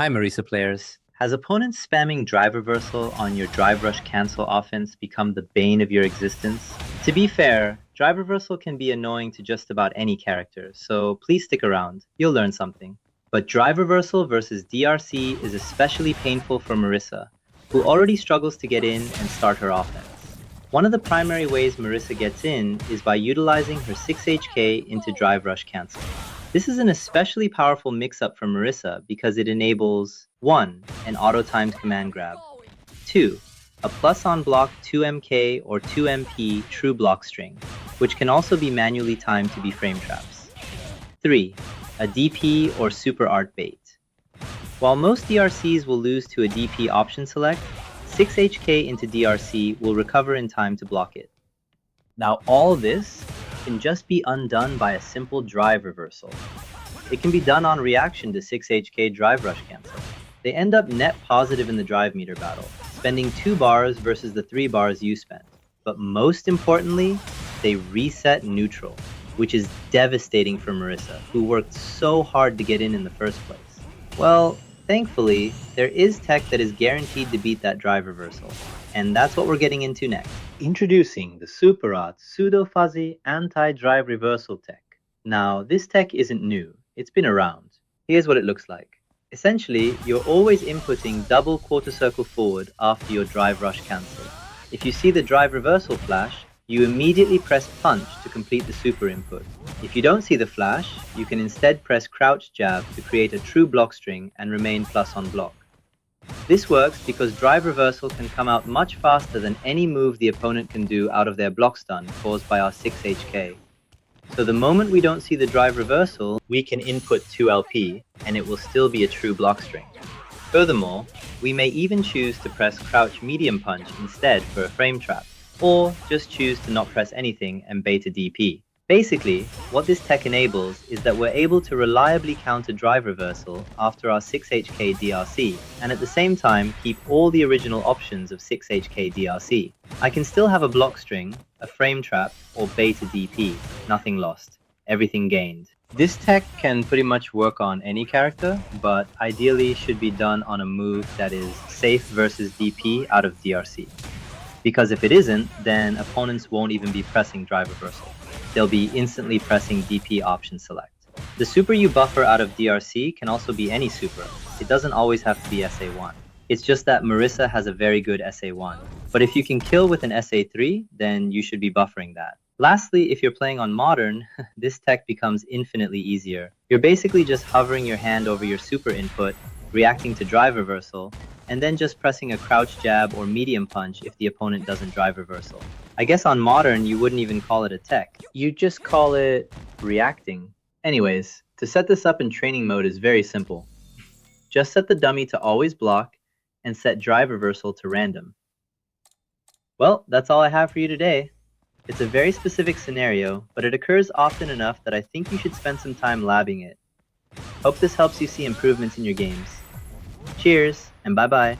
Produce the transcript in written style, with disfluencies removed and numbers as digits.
Hi Marisa players. Has opponents spamming drive reversal on your drive rush cancel offense become the bane of your existence? To be fair, drive reversal can be annoying to just about any character, so please stick around. You'll learn something. But drive reversal versus DRC is especially painful for Marisa, who already struggles to get in and start her offense. One of the primary ways Marisa gets in is by utilizing her 6HK into drive rush cancel. This is an especially powerful mix-up for Marisa because it enables 1. An auto-timed command grab, 2. A plus on block 2MK or 2MP true block string, which can also be manually timed to be frame traps, 3. A DP or super art bait. While most DRCs will lose to a DP option select, 6HK into DRC will recover in time to block it. Now all this can just be undone by a simple drive reversal. It can be done on reaction to 6HK drive rush cancel. They end up net positive in the drive meter battle, spending 2 bars versus the 3 bars you spent. But most importantly, they reset neutral, which is devastating for Marisa, who worked so hard to get in the first place. Well, thankfully, there is tech that is guaranteed to beat that drive reversal, and that's what we're getting into next. Introducing the Super Art Pseudo-Fuzzy Anti-Drive Reversal tech. Now, this tech isn't new, it's been around. Here's what it looks like. Essentially, you're always inputting double quarter circle forward after your drive rush cancel. If you see the drive reversal flash, you immediately press punch to complete the super input. If you don't see the flash, you can instead press crouch jab to create a true block string and remain plus on block. This works because drive reversal can come out much faster than any move the opponent can do out of their block stun caused by our 6HK. So the moment we don't see the drive reversal, we can input 2LP and it will still be a true block string. Furthermore, we may even choose to press crouch medium punch instead for a frame trap, or just choose to not press anything and bait a DP. Basically, what this tech enables is that we're able to reliably counter drive reversal after our 6HK DRC, and at the same time keep all the original options of 6HK DRC. I can still have a block string, a frame trap, or bait a DP. Nothing lost. Everything gained. This tech can pretty much work on any character, but ideally should be done on a move that is safe versus DP out of DRC. Because if it isn't, then opponents won't even be pressing drive reversal. They'll be instantly pressing DP option select. The super you buffer out of DRC can also be any super. It doesn't always have to be SA1. It's just that Marisa has a very good SA1. But if you can kill with an SA3, then you should be buffering that. Lastly, if you're playing on Modern, this tech becomes infinitely easier. You're basically just hovering your hand over your super input, reacting to drive reversal, and then just pressing a crouch jab or medium punch if the opponent doesn't drive reversal. I guess on Modern, you wouldn't even call it a tech. You'd just call it reacting. Anyways, to set this up in training mode is very simple. Just set the dummy to always block and set drive reversal to random. Well, that's all I have for you today. It's a very specific scenario, but it occurs often enough that I think you should spend some time labbing it. Hope this helps you see improvements in your games. Cheers, and bye-bye.